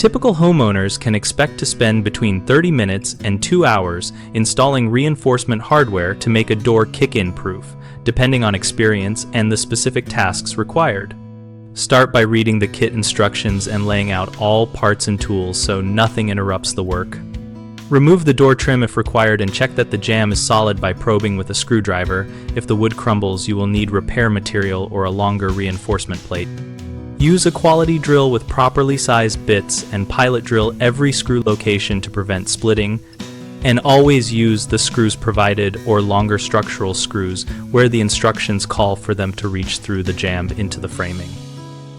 Typical homeowners can expect to spend between 30 minutes and 2 hours installing reinforcement hardware to make a door kick-in proof, depending on experience and the specific tasks required. Start by reading the kit instructions and laying out all parts and tools so nothing interrupts the work. Remove the door trim if required and check that the jamb is solid by probing with a screwdriver. If the wood crumbles, you will need repair material or a longer reinforcement plate. Use a quality drill with properly sized bits and pilot drill every screw location to prevent splitting. And always use the screws provided or longer structural screws where the instructions call for them to reach through the jamb into the framing.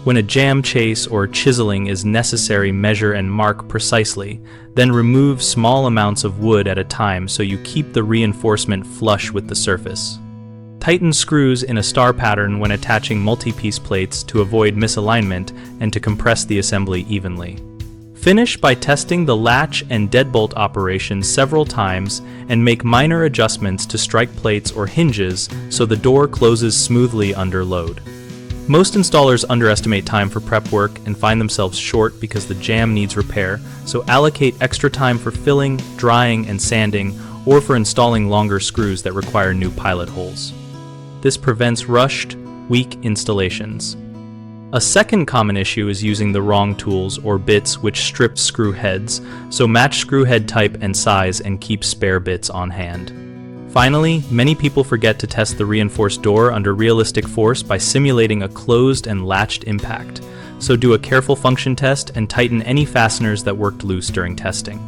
When a jamb chase or chiseling is necessary, measure and mark precisely, then remove small amounts of wood at a time so you keep the reinforcement flush with the surface. Tighten screws in a star pattern when attaching multi-piece plates to avoid misalignment and to compress the assembly evenly. Finish by testing the latch and deadbolt operations several times and make minor adjustments to strike plates or hinges so the door closes smoothly under load. Most installers underestimate time for prep work and find themselves short because the jamb needs repair, so allocate extra time for filling, drying, and sanding, or for installing longer screws that require new pilot holes. This prevents rushed, weak installations. A second common issue is using the wrong tools or bits which strip screw heads, so match screw head type and size and keep spare bits on hand. Finally, many people forget to test the reinforced door under realistic force by simulating a closed and latched impact, so do a careful function test and tighten any fasteners that worked loose during testing.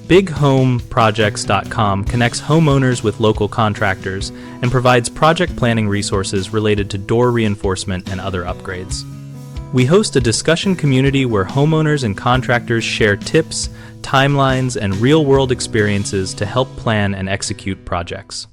BigHomeProjects.com connects homeowners with local contractors and provides project planning resources related to door reinforcement and other upgrades. We host a discussion community where homeowners and contractors share tips, timelines, and real-world experiences to help plan and execute projects.